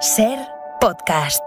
SER Podcast.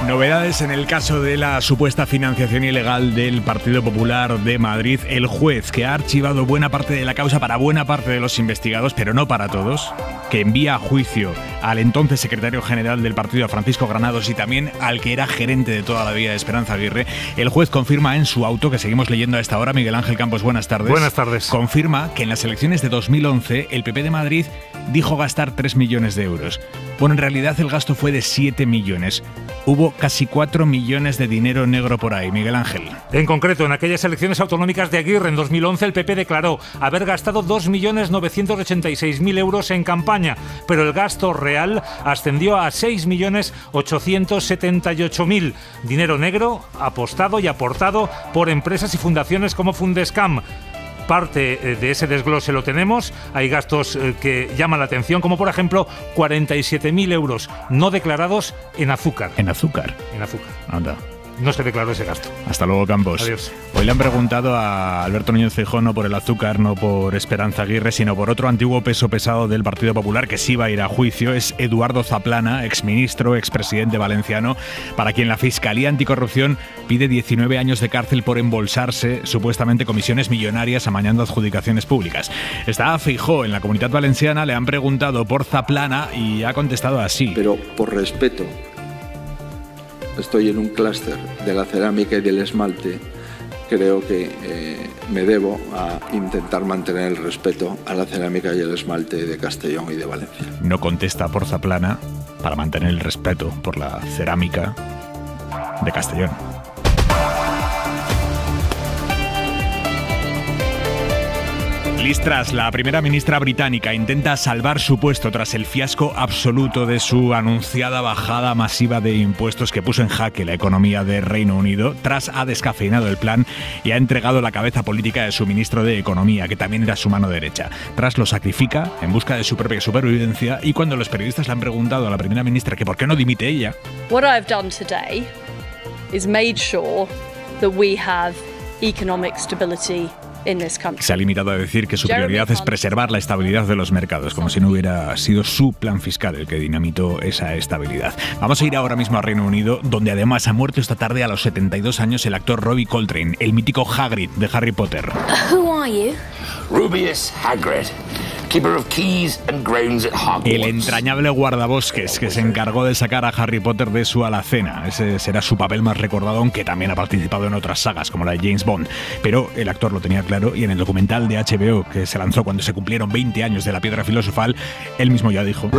Novedades en el caso de la supuesta financiación ilegal del Partido Popular de Madrid. El juez, que ha archivado buena parte de la causa para buena parte de los investigados, pero no para todos, que envía a juicio al entonces secretario general del partido, Francisco Granados, y también al que era gerente de toda la vida, Esperanza Aguirre. El juez confirma en su auto, que seguimos leyendo a esta hora, Miguel Ángel Campos, buenas tardes. Buenas tardes. Confirma que en las elecciones de 2011 el PP de Madrid dijo gastar 3 millones de euros. Bueno, en realidad el gasto fue de 7 millones. Hubo casi 4 millones de dinero negro por ahí, Miguel Ángel. En concreto, en aquellas elecciones autonómicas de Aguirre en 2011, el PP declaró haber gastado 2.986.000 euros en campaña, pero el gasto real ascendió a 6.878.000. Dinero negro apostado y aportado por empresas y fundaciones como Fundescam. Parte de ese desglose lo tenemos. Hay gastos que llaman la atención, como por ejemplo 47.000 euros no declarados en azúcar. ¿En azúcar? En azúcar. Anda. No se declaró ese gasto. Hasta luego, Campos. Adiós. Hoy le han preguntado a Alberto Núñez Feijóo no por el azúcar, no por Esperanza Aguirre, sino por otro antiguo peso pesado del Partido Popular que sí va a ir a juicio. Es Eduardo Zaplana, exministro, expresidente valenciano, para quien la Fiscalía Anticorrupción pide 19 años de cárcel por embolsarse supuestamente comisiones millonarias amañando adjudicaciones públicas. Está Feijóo en la Comunidad Valenciana, le han preguntado por Zaplana y ha contestado así. Pero por respeto, estoy en un clúster de la cerámica y del esmalte. Creo que me debo a intentar mantener el respeto a la cerámica y el esmalte de Castellón y de Valencia. No contesta por Zaplana para mantener el respeto por la cerámica de Castellón. Liz Truss, la primera ministra británica, intenta salvar su puesto tras el fiasco absoluto de su anunciada bajada masiva de impuestos que puso en jaque la economía de Reino Unido. Truss ha descafeinado el plan y ha entregado la cabeza política de su ministro de Economía, que también era su mano derecha. Truss lo sacrifica en busca de su propia supervivencia, y cuando los periodistas le han preguntado a la primera ministra que por qué no dimite ella, What I've done today is made sure that we have economic stability in this country. se ha limitado a decir que su prioridad es preservar la estabilidad de los mercados, como si no hubiera sido su plan fiscal el que dinamitó esa estabilidad. Vamos a ir ahora mismo a Reino Unido, donde además ha muerto esta tarde a los 72 años el actor Robbie Coltrane, el mítico Hagrid de Harry Potter. Who are you? Rubius Hagrid, keeper of keys and grounds at Hogwarts. El entrañable guardabosques que se encargó de sacar a Harry Potter de su alacena. Ese será su papel más recordado, aunque también ha participado en otras sagas, como la de James Bond. Pero el actor lo tenía claro, y en el documental de HBO que se lanzó cuando se cumplieron 20 años de la Piedra Filosofal, él mismo ya dijo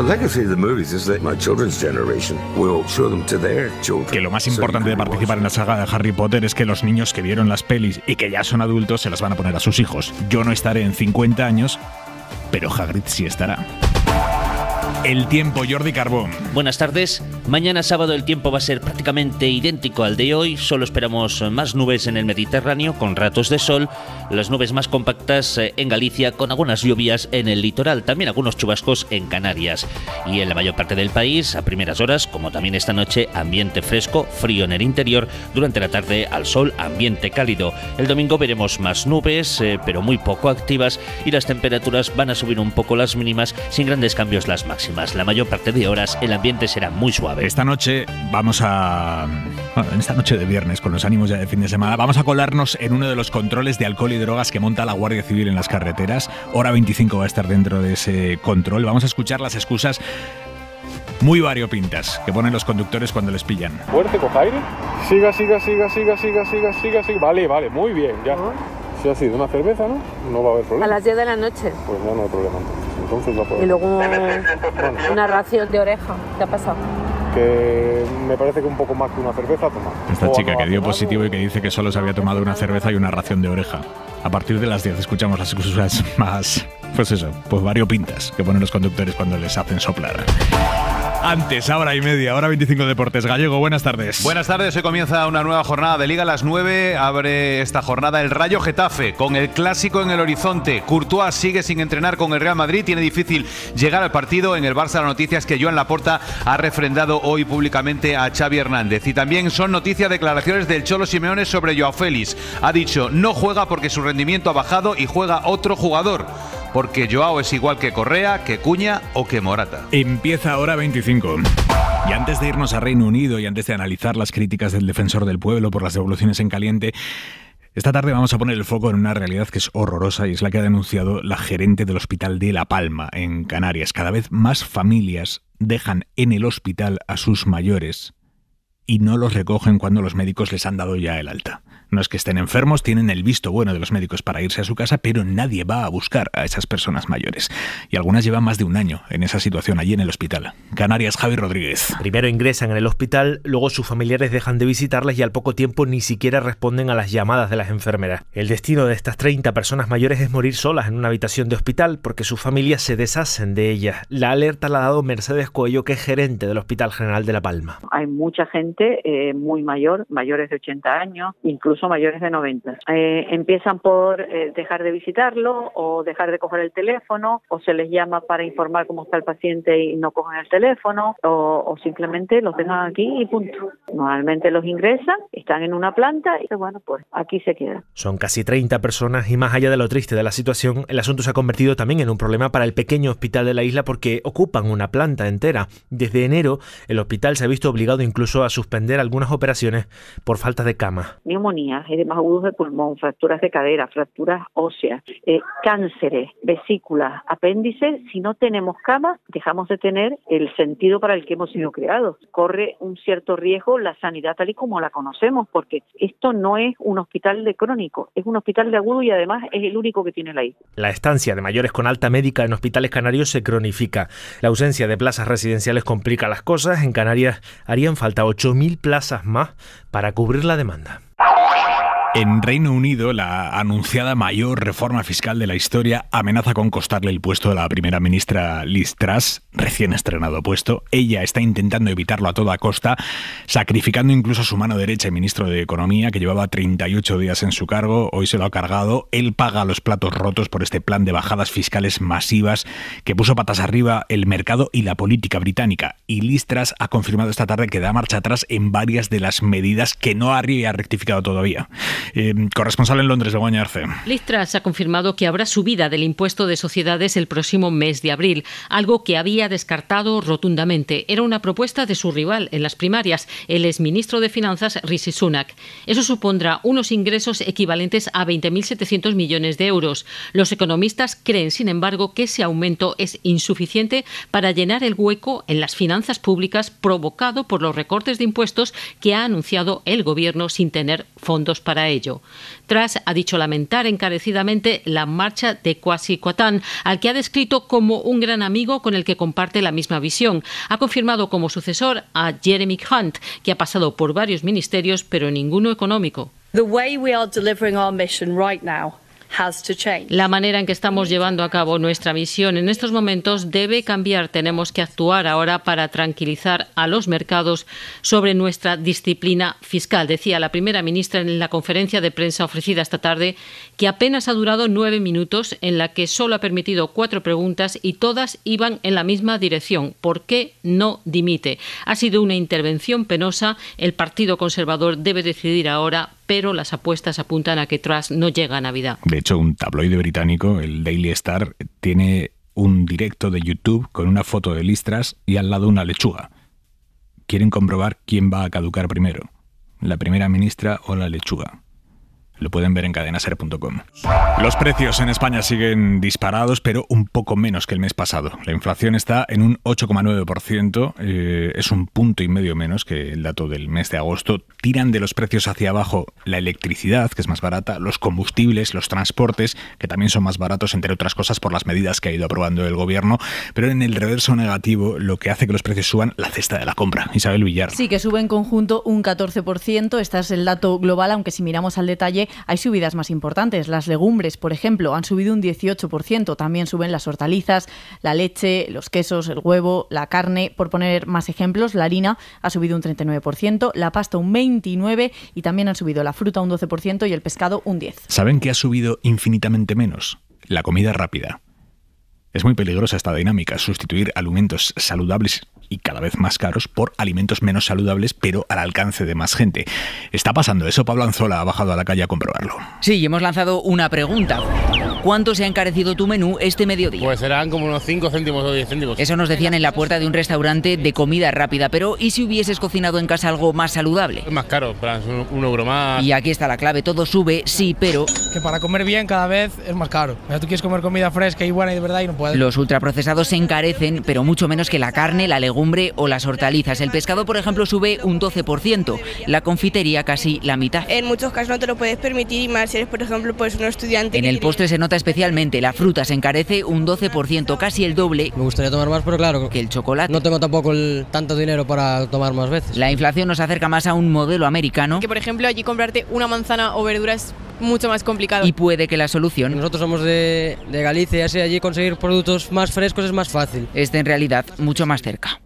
que lo más importante de participar en la saga de Harry Potter es que los niños que vieron las pelis y que ya son adultos se las van a poner a sus hijos. Yo no estaré en 50 años, pero Hagrid sí estará. El tiempo, Jordi Carbón. Buenas tardes. Mañana sábado el tiempo va a ser prácticamente idéntico al de hoy. Solo esperamos más nubes en el Mediterráneo con ratos de sol. Las nubes más compactas en Galicia, con algunas lluvias en el litoral. También algunos chubascos en Canarias. Y en la mayor parte del país, a primeras horas, como también esta noche, ambiente fresco, frío en el interior. Durante la tarde al sol, ambiente cálido. El domingo veremos más nubes, pero muy poco activas. Y las temperaturas van a subir un poco las mínimas, sin grandes cambios las máximas. La mayor parte de horas el ambiente será muy suave. Esta noche en esta noche de viernes, con los ánimos ya de fin de semana, vamos a colarnos en uno de los controles de alcohol y drogas que monta la Guardia Civil en las carreteras. Hora 25 va a estar dentro de ese control. Vamos a escuchar las excusas muy variopintas que ponen los conductores cuando les pillan. Fuerte, coja aire. Siga. Vale, muy bien, ya. Si ha sido una cerveza, ¿no? No va a haber problema. A las 10 de la noche. Pues no hay problema. Entonces va a poder. Y luego una ración de oreja. ¿Qué ha pasado? Que me parece que un poco más que una cerveza toma. Esta chica que dio positivo y que dice que solo se había tomado una cerveza y una ración de oreja. A partir de las 10 escuchamos las excusas más, pues variopintas que ponen los conductores cuando les hacen soplar. Antes, hora y media, hora 25 Deportes. Gallego, buenas tardes. Buenas tardes, hoy comienza una nueva jornada de Liga a las 9. Abre esta jornada el Rayo Getafe, con el clásico en el horizonte. Courtois sigue sin entrenar con el Real Madrid, tiene difícil llegar al partido. En el Barça la noticia es que Joan Laporta ha refrendado hoy públicamente a Xavi Hernández. Y también son noticias declaraciones del Cholo Simeone sobre Joao Félix. Ha dicho, no juega porque su rendimiento ha bajado y juega otro jugador. porque Joao es igual que Correa, que Cuña o que Morata. Empieza ahora 25. Y antes de irnos a Reino Unido y antes de analizar las críticas del defensor del pueblo por las devoluciones en caliente, esta tarde vamos a poner el foco en una realidad que es horrorosa y es la que ha denunciado la gerente del Hospital de La Palma, en Canarias. Cada vez más familias dejan en el hospital a sus mayores y no los recogen cuando los médicos les han dado ya el alta. No es que estén enfermos, tienen el visto bueno de los médicos para irse a su casa, pero nadie va a buscar a esas personas mayores. Y algunas llevan más de un año en esa situación allí en el hospital. Canarias, Javi Rodríguez. Primero ingresan en el hospital, luego sus familiares dejan de visitarlas y al poco tiempo ni siquiera responden a las llamadas de las enfermeras. El destino de estas 30 personas mayores es morir solas en una habitación de hospital porque sus familias se deshacen de ellas. La alerta la ha dado Mercedes Coello, que es gerente del Hospital General de La Palma. Hay mucha gente muy mayor, mayores de 80 años, incluso mayores de 90. Empiezan por dejar de visitarlo o dejar de coger el teléfono, o se les llama para informar cómo está el paciente y no cogen el teléfono, o simplemente los dejan aquí y punto. Normalmente los ingresan, están en una planta y bueno, pues aquí se quedan. Son casi 30 personas y más allá de lo triste de la situación, el asunto se ha convertido también en un problema para el pequeño hospital de la isla porque ocupan una planta entera. Desde enero, el hospital se ha visto obligado incluso a suspender algunas operaciones por falta de camas. Neumonía, edemas agudos de pulmón, fracturas de cadera, fracturas óseas, cánceres, vesículas, apéndices. Si no tenemos camas, dejamos de tener el sentido para el que hemos sido creados. Corre un cierto riesgo la sanidad tal y como la conocemos, porque esto no es un hospital de crónico, es un hospital de agudo y además es el único que tiene la isla. La estancia de mayores con alta médica en hospitales canarios se cronifica. La ausencia de plazas residenciales complica las cosas. En Canarias harían falta 8.000 plazas más para cubrir la demanda. En Reino Unido, la anunciada mayor reforma fiscal de la historia amenaza con costarle el puesto a la primera ministra Liz Truss, recién estrenado puesto. Ella está intentando evitarlo a toda costa, sacrificando incluso a su mano derecha, el ministro de Economía, que llevaba 38 días en su cargo. Hoy se lo ha cargado. Él paga los platos rotos por este plan de bajadas fiscales masivas que puso patas arriba el mercado y la política británica. Y Liz Truss ha confirmado esta tarde que da marcha atrás en varias de las medidas que no había rectificado todavía. Corresponsal en Londres, Begoña Arce. Liz Truss ha confirmado que habrá subida del impuesto de sociedades el próximo mes de abril, algo que había descartado rotundamente. Era una propuesta de su rival en las primarias, el exministro de Finanzas Rishi Sunak. Eso supondrá unos ingresos equivalentes a 20.700 millones de euros. Los economistas creen, sin embargo, que ese aumento es insuficiente para llenar el hueco en las finanzas públicas provocado por los recortes de impuestos que ha anunciado el gobierno sin tener fondos para ello. Truss ha dicho lamentar encarecidamente la marcha de Kwasi Kwarteng, al que ha descrito como un gran amigo con el que comparte la misma visión. Ha confirmado como sucesor a Jeremy Hunt, que ha pasado por varios ministerios, pero ninguno económico. The way we are delivering our mission right now has to change. La manera en que estamos llevando a cabo nuestra misión en estos momentos debe cambiar. Tenemos que actuar ahora para tranquilizar a los mercados sobre nuestra disciplina fiscal, decía la primera ministra en la conferencia de prensa ofrecida esta tarde, que apenas ha durado 9 minutos, en la que solo ha permitido 4 preguntas y todas iban en la misma dirección. ¿Por qué no dimite? Ha sido una intervención penosa. El Partido Conservador debe decidir ahora, pero las apuestas apuntan a que Truss no llega a Navidad. De hecho, un tabloide británico, el Daily Star, tiene un directo de YouTube con una foto de Liz Truss y al lado una lechuga. Quieren comprobar quién va a caducar primero, la primera ministra o la lechuga. Lo pueden ver en cadenaser.com. Los precios en España siguen disparados, pero un poco menos que el mes pasado. La inflación está en un 8,9%, es un punto y medio menos que el dato del mes de agosto. Tiran de los precios hacia abajo la electricidad, que es más barata, los combustibles, los transportes, que también son más baratos, entre otras cosas por las medidas que ha ido aprobando el gobierno. Pero en el reverso negativo, lo que hace que los precios suban, la cesta de la compra. Isabel Villar. Sí, que sube en conjunto un 14%. Este es el dato global, aunque si miramos al detalle, hay subidas más importantes. Las legumbres, por ejemplo, han subido un 18%. También suben las hortalizas, la leche, los quesos, el huevo, la carne. Por poner más ejemplos, la harina ha subido un 39%, la pasta un 29% y también han subido la fruta un 12% y el pescado un 10%. ¿Saben qué ha subido infinitamente menos? La comida rápida. Es muy peligrosa esta dinámica, sustituir alimentos saludables y cada vez más caros por alimentos menos saludables, pero al alcance de más gente. ¿Está pasando eso? Pablo Anzola ha bajado a la calle a comprobarlo. Sí, y hemos lanzado una pregunta. cuánto se ha encarecido tu menú este mediodía. Pues serán como unos 5 céntimos o 10 céntimos. Eso nos decían en la puerta de un restaurante de comida rápida, pero ¿y si hubieses cocinado en casa algo más saludable? Es más caro, un euro más. Y aquí está la clave, todo sube, sí, pero... Que para comer bien cada vez es más caro. Tú quieres comer comida fresca y buena y de verdad y no puedes. Los ultraprocesados se encarecen, pero mucho menos que la carne, la legumbre o las hortalizas. El pescado, por ejemplo, sube un 12%, la confitería casi la mitad. En muchos casos no te lo puedes permitir, y más si eres, por ejemplo, pues un estudiante. En el postre se nota especialmente, la fruta se encarece un 12%, casi el doble. Me gustaría tomar más, pero claro, que el chocolate. No tengo tampoco tanto dinero para tomar más veces. La inflación nos acerca más a un modelo americano. Que, por ejemplo, allí comprarte una manzana o verdura es mucho más complicado. Y puede que la solución... Nosotros somos de Galicia, así allí conseguir productos más frescos es más fácil. Esté en realidad mucho más cerca.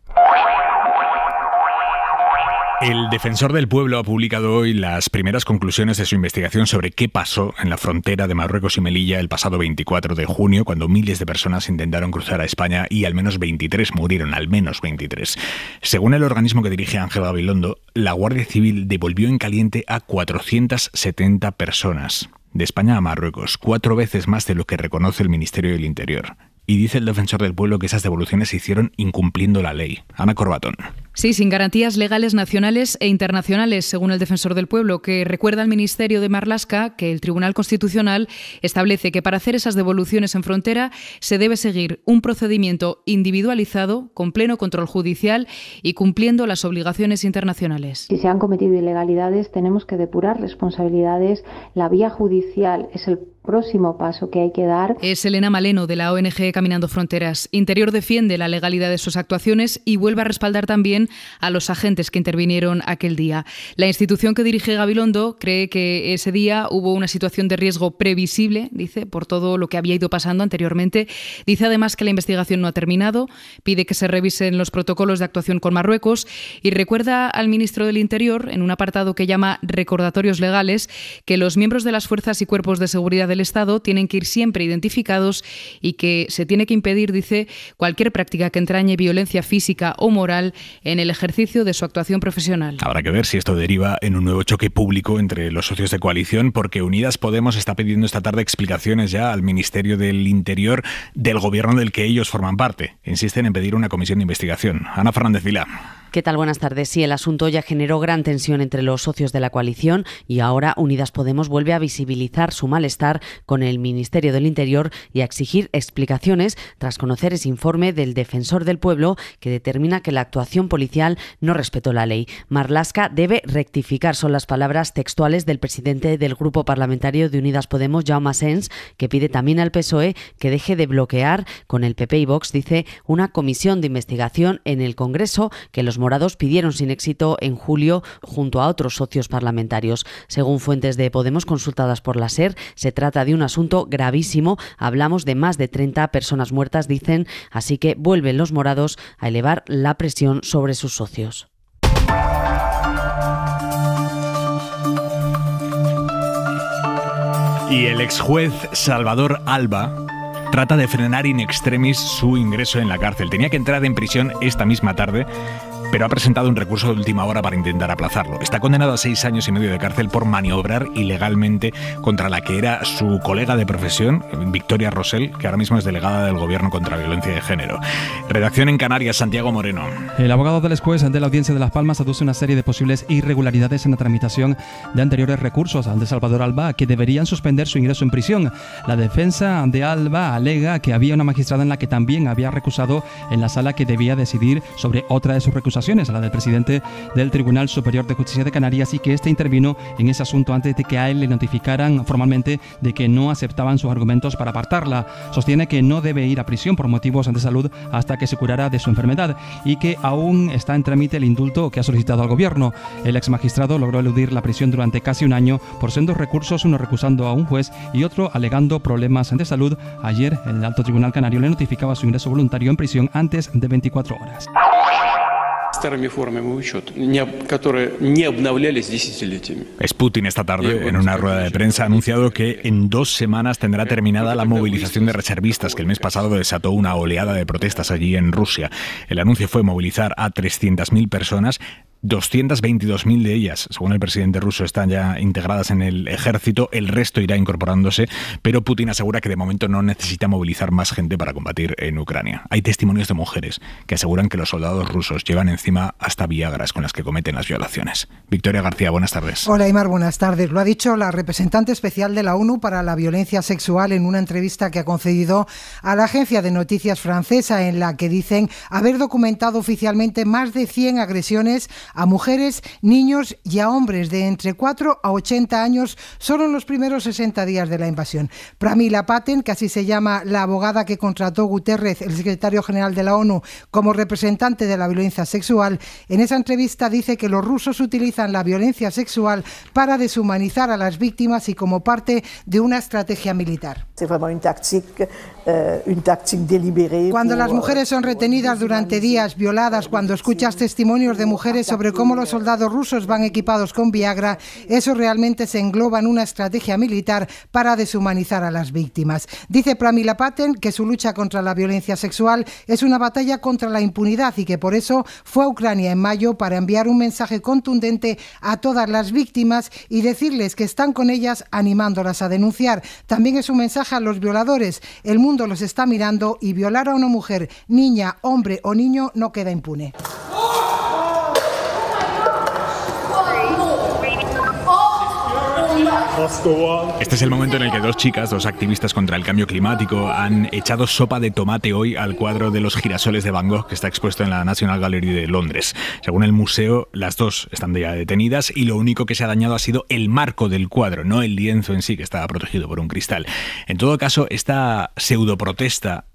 El Defensor del Pueblo ha publicado hoy las primeras conclusiones de su investigación sobre qué pasó en la frontera de Marruecos y Melilla el pasado 24 de junio, cuando miles de personas intentaron cruzar a España y al menos 23 murieron, al menos 23. Según el organismo que dirige Ángel Gabilondo, la Guardia Civil devolvió en caliente a 470 personas. De España a Marruecos, 4 veces más de lo que reconoce el Ministerio del Interior. Y dice el Defensor del Pueblo que esas devoluciones se hicieron incumpliendo la ley. Ana Corbatón. Sí, sin garantías legales nacionales e internacionales, según el Defensor del Pueblo, que recuerda al Ministerio de Marlaska que el Tribunal Constitucional establece que para hacer esas devoluciones en frontera se debe seguir un procedimiento individualizado, con pleno control judicial y cumpliendo las obligaciones internacionales. Si se han cometido ilegalidades, tenemos que depurar responsabilidades. La vía judicial es el próximo paso que hay que dar. Es Elena Maleno, de la ONG Caminando Fronteras. Interior defiende la legalidad de sus actuaciones y vuelve a respaldar también a los agentes que intervinieron aquel día. La institución que dirige Gabilondo cree que ese día hubo una situación de riesgo previsible, dice, por todo lo que había ido pasando anteriormente. Dice además que la investigación no ha terminado, pide que se revisen los protocolos de actuación con Marruecos y recuerda al ministro del Interior, en un apartado que llama recordatorios legales, que los miembros de las fuerzas y cuerpos de seguridad del Estado tienen que ir siempre identificados y que se tiene que impedir, dice, cualquier práctica que entrañe violencia física o moral en el ejercicio de su actuación profesional. Habrá que ver si esto deriva en un nuevo choque público entre los socios de coalición, porque Unidas Podemos está pidiendo esta tarde explicaciones ya al Ministerio del Interior del gobierno del que ellos forman parte. Insisten en pedir una comisión de investigación. Ana Fernández Vilá. ¿Qué tal? Buenas tardes. Sí, el asunto ya generó gran tensión entre los socios de la coalición y ahora Unidas Podemos vuelve a visibilizar su malestar con el Ministerio del Interior y a exigir explicaciones tras conocer ese informe del Defensor del Pueblo que determina que la actuación policial no respetó la ley. Marlaska debe rectificar, son las palabras textuales del presidente del Grupo Parlamentario de Unidas Podemos, Jaume Asens, que pide también al PSOE que deje de bloquear con el PP y Vox, dice, una comisión de investigación en el Congreso que los morados pidieron sin éxito en julio junto a otros socios parlamentarios. Según fuentes de Podemos consultadas por la SER, se trata de un asunto gravísimo. Hablamos de más de 30 personas muertas, dicen, así que vuelven los morados a elevar la presión sobre sus socios. Y el exjuez Salvador Alba trata de frenar in extremis su ingreso en la cárcel. Tenía que entrar en prisión esta misma tarde, pero ha presentado un recurso de última hora para intentar aplazarlo. Está condenado a 6 años y medio de cárcel por maniobrar ilegalmente contra la que era su colega de profesión, Victoria Rosell, que ahora mismo es delegada del Gobierno contra la Violencia de Género. Redacción en Canarias, Santiago Moreno. El abogado del exjuez de la Audiencia de Las Palmas aduce una serie de posibles irregularidades en la tramitación de anteriores recursos al de Salvador Alba que deberían suspender su ingreso en prisión. La defensa de Alba alega que había una magistrada en la que también había recusado en la sala que debía decidir sobre otra de sus recusaciones, a la del presidente del Tribunal Superior de Justicia de Canarias, y que éste intervino en ese asunto antes de que a él le notificaran formalmente de que no aceptaban sus argumentos para apartarla. Sostiene que no debe ir a prisión por motivos de salud hasta que se curara de su enfermedad y que aún está en trámite el indulto que ha solicitado al gobierno. El ex magistrado logró eludir la prisión durante casi un año por sendos recursos, uno recusando a un juez y otro alegando problemas de salud. Ayer el Alto Tribunal Canario le notificaba su ingreso voluntario en prisión antes de 24 horas. Es Putin esta tarde, en una rueda de prensa, ha anunciado que en 2 semanas tendrá terminada la movilización de reservistas, que el mes pasado desató una oleada de protestas allí en Rusia. El anuncio fue movilizar a 300.000 personas. 222.000 de ellas, según el presidente ruso, están ya integradas en el ejército, el resto irá incorporándose, pero Putin asegura que de momento no necesita movilizar más gente para combatir en Ucrania. Hay testimonios de mujeres que aseguran que los soldados rusos llevan encima hasta viagras con las que cometen las violaciones. Victoria García, buenas tardes. Hola Aimar, buenas tardes. Lo ha dicho la representante especial de la ONU para la violencia sexual en una entrevista que ha concedido a la agencia de noticias francesa, en la que dicen haber documentado oficialmente más de 100 agresiones a mujeres, niños y a hombres de entre 4 a 80 años solo en los primeros 60 días de la invasión. Pramila Patten, que así se llama la abogada que contrató Guterres, el secretario general de la ONU, como representante de la violencia sexual, en esa entrevista dice que los rusos utilizan la violencia sexual para deshumanizar a las víctimas y como parte de una estrategia militar. Cuando las mujeres son retenidas durante días, violadas, cuando escuchas testimonios de mujeres sobre cómo los soldados rusos van equipados con Viagra, eso realmente se engloba en una estrategia militar para deshumanizar a las víctimas. Dice Pramila Patten que su lucha contra la violencia sexual es una batalla contra la impunidad y que por eso fue a Ucrania en mayo para enviar un mensaje contundente a todas las víctimas y decirles que están con ellas, animándolas a denunciar. También es un mensaje a los violadores. El mundo los está mirando y violar a una mujer, niña, hombre o niño no queda impune. Este es el momento en el que dos activistas contra el cambio climático, han echado sopa de tomate hoy al cuadro de los girasoles de Van Gogh que está expuesto en la National Gallery de Londres. Según el museo, las dos están ya detenidas y lo único que se ha dañado ha sido el marco del cuadro, no el lienzo en sí, que estaba protegido por un cristal. En todo caso, esta pseudoprotesta,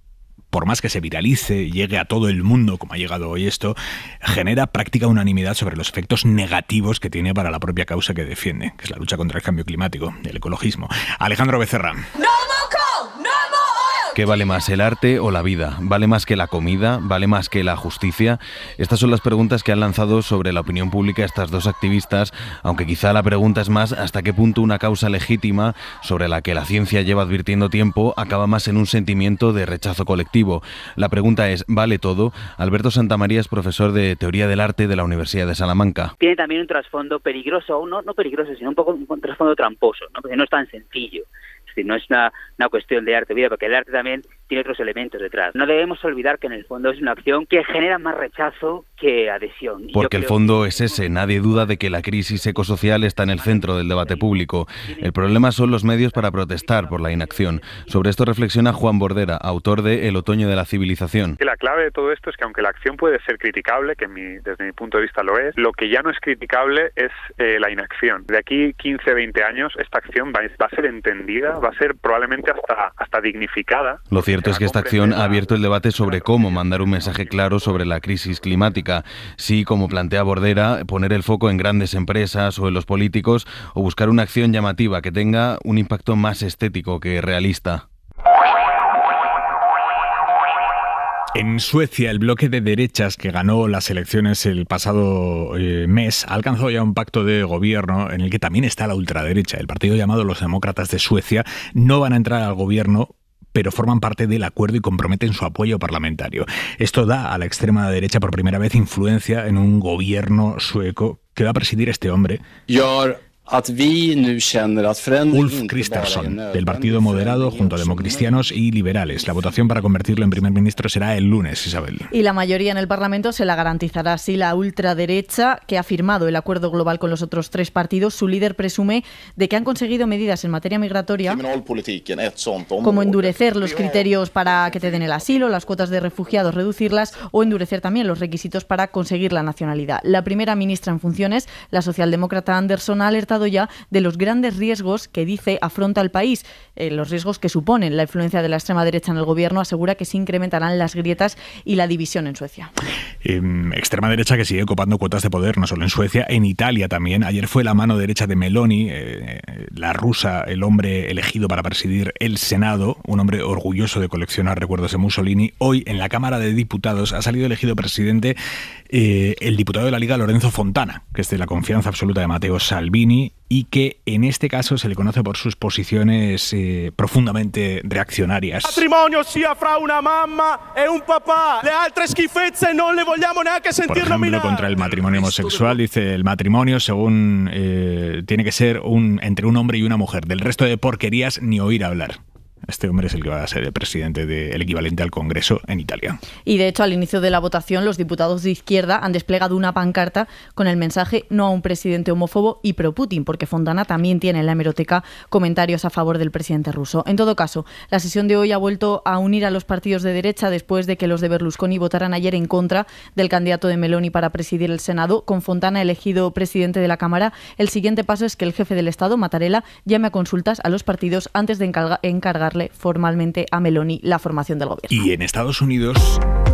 por más que se viralice y llegue a todo el mundo, como ha llegado hoy esto, genera práctica unanimidad sobre los efectos negativos que tiene para la propia causa que defiende, que es la lucha contra el cambio climático, el ecologismo. Alejandro Becerra. ¿Qué vale más, el arte o la vida? ¿Vale más que la comida? ¿Vale más que la justicia? Estas son las preguntas que han lanzado sobre la opinión pública estas dos activistas, aunque quizá la pregunta es más hasta qué punto una causa legítima, sobre la que la ciencia lleva advirtiendo tiempo, acaba más en un sentimiento de rechazo colectivo. La pregunta es, ¿vale todo? Alberto Santamaría es profesor de Teoría del Arte de la Universidad de Salamanca. Tiene también un trasfondo peligroso, no peligroso, sino un trasfondo tramposo, ¿no? Porque no es tan sencillo. No es una cuestión de arte o vida, porque el arte también tiene otros elementos detrás. No debemos olvidar que en el fondo es una acción que genera más rechazo que adhesión. Porque el fondo es ese, nadie duda de que la crisis ecosocial está en el centro del debate público. El problema son los medios para protestar por la inacción. Sobre esto reflexiona Juan Bordera, autor de El otoño de la civilización. La clave de todo esto es que aunque la acción puede ser criticable, que desde mi punto de vista lo es, lo que ya no es criticable es la inacción. De aquí 15, 20 años esta acción va a ser entendida, va a ser probablemente hasta dignificada. Lo cierto es que esta acción ha abierto el debate sobre cómo mandar un mensaje claro sobre la crisis climática. Sí, como plantea Bordera, poner el foco en grandes empresas o en los políticos, o buscar una acción llamativa que tenga un impacto más estético que realista. En Suecia, el bloque de derechas que ganó las elecciones el pasado mes ha alcanzado ya un pacto de gobierno en el que también está la ultraderecha. El partido llamado Los Demócratas de Suecia no van a entrar al gobierno, pero forman parte del acuerdo y comprometen su apoyo parlamentario. Esto da a la extrema derecha por primera vez influencia en un gobierno sueco que va a presidir este hombre. Ulf Kristersson, del Partido Moderado junto a democristianos y liberales. La votación para convertirlo en primer ministro será el lunes, Isabel. Y la mayoría en el Parlamento se la garantizará así la ultraderecha, que ha firmado el acuerdo global con los otros tres partidos. Su líder presume de que han conseguido medidas en materia migratoria, como endurecer los criterios para que te den el asilo, las cuotas de refugiados, reducirlas, o endurecer también los requisitos para conseguir la nacionalidad. La primera ministra en funciones, la socialdemócrata Andersson, ha alertado ya de los grandes riesgos que dice afronta el país, los riesgos que suponen la influencia de la extrema derecha en el gobierno. Asegura que se incrementarán las grietas y la división en Suecia. Extrema derecha que sigue copando cuotas de poder, no solo en Suecia, en Italia también. Ayer fue la mano derecha de Meloni, la rusa, el hombre elegido para presidir el Senado, un hombre orgulloso de coleccionar recuerdos de Mussolini. Hoy en la Cámara de Diputados ha salido elegido presidente el diputado de la Liga, Lorenzo Fontana, que es de la confianza absoluta de Matteo Salvini. Meloni y que en este caso se le conoce por sus posiciones profundamente reaccionarias. Matrimonio sia fra una mamma e un papá. Le altre schifezze non le vogliamo neanche sentir nominar. Por ejemplo, contra el matrimonio homosexual, dice el matrimonio según tiene que ser entre un hombre y una mujer. Del resto de porquerías ni oír hablar. Este hombre es el que va a ser el presidente del equivalente al Congreso en Italia. Y de hecho, al inicio de la votación, los diputados de izquierda han desplegado una pancarta con el mensaje "no a un presidente homófobo y pro-Putin", porque Fontana también tiene en la hemeroteca comentarios a favor del presidente ruso. En todo caso, la sesión de hoy ha vuelto a unir a los partidos de derecha después de que los de Berlusconi votaran ayer en contra del candidato de Meloni para presidir el Senado. Con Fontana elegido presidente de la Cámara, el siguiente paso es que el jefe del Estado, Mattarella, llame a consultas a los partidos antes de encargarle formalmente a Meloni la formación del gobierno. Y en Estados Unidos,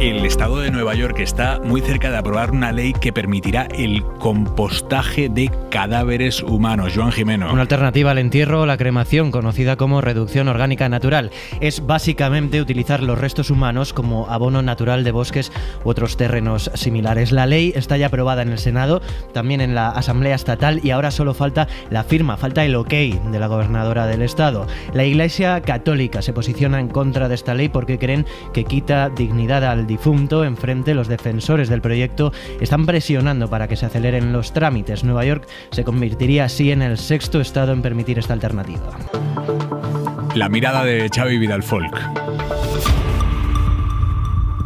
el estado de Nueva York está muy cerca de aprobar una ley que permitirá el compostaje de cadáveres humanos. Joan Jimeno. Una alternativa al entierro o la cremación, conocida como reducción orgánica natural. Es básicamente utilizar los restos humanos como abono natural de bosques u otros terrenos similares. La ley está ya aprobada en el Senado, también en la Asamblea Estatal, y ahora solo falta la firma, falta el ok de la gobernadora del estado. La Iglesia Católica se posiciona en contra de esta ley porque creen que quita dignidad al difunto. Enfrente, los defensores del proyecto están presionando para que se aceleren los trámites. Nueva York se convertiría así en el 6º estado en permitir esta alternativa. La mirada de Xavi Vidal-Folk.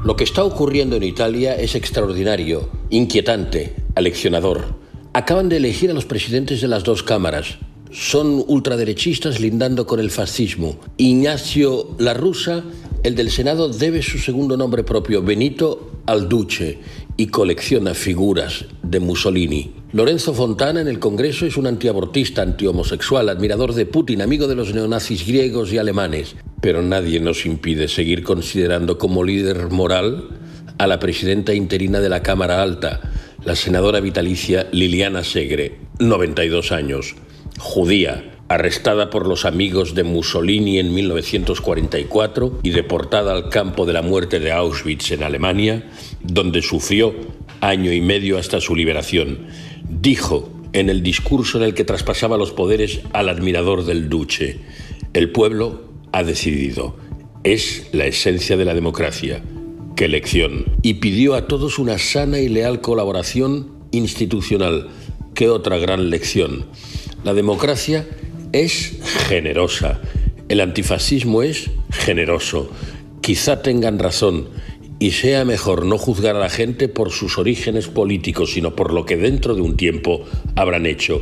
Lo que está ocurriendo en Italia es extraordinario, inquietante, aleccionador. Acaban de elegir a los presidentes de las dos cámaras. Son ultraderechistas lindando con el fascismo. Ignacio La Russa, el del Senado, debe su segundo nombre propio, Benito, al Duce, y colecciona figuras de Mussolini. Lorenzo Fontana en el Congreso es un antiabortista, antihomosexual, admirador de Putin, amigo de los neonazis griegos y alemanes. Pero nadie nos impide seguir considerando como líder moral a la presidenta interina de la Cámara Alta, la senadora vitalicia Liliana Segre, 92 años. Judía, arrestada por los amigos de Mussolini en 1944 y deportada al campo de la muerte de Auschwitz en Alemania, donde sufrió año y medio hasta su liberación. Dijo en el discurso en el que traspasaba los poderes al admirador del Duce: el pueblo ha decidido. Es la esencia de la democracia. ¡Qué lección! Y pidió a todos una sana y leal colaboración institucional. ¡Qué otra gran lección! La democracia es generosa, el antifascismo es generoso. Quizá tengan razón y sea mejor no juzgar a la gente por sus orígenes políticos, sino por lo que dentro de un tiempo habrán hecho.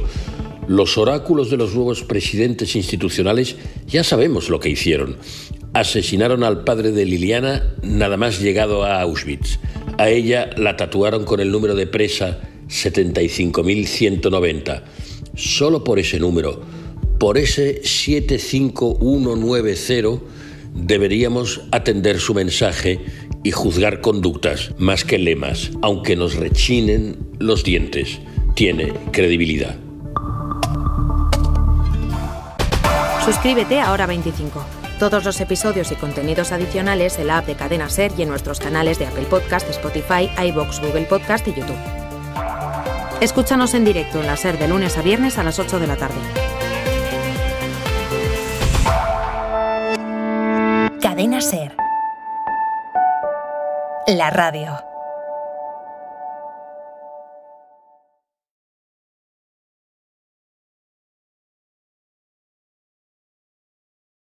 Los oráculos de los nuevos presidentes institucionales ya sabemos lo que hicieron. Asesinaron al padre de Liliana nada más llegado a Auschwitz. A ella la tatuaron con el número de presa 75.190. Solo por ese número, por ese 75190, deberíamos atender su mensaje y juzgar conductas más que lemas, aunque nos rechinen los dientes. Tiene credibilidad. Suscríbete a Hora 25. Todos los episodios y contenidos adicionales en la app de Cadena SER y en nuestros canales de Apple Podcast, Spotify, iVoox, Google Podcast y YouTube. Escúchanos en directo en la SER de lunes a viernes a las 8 de la tarde. Cadena SER. La radio.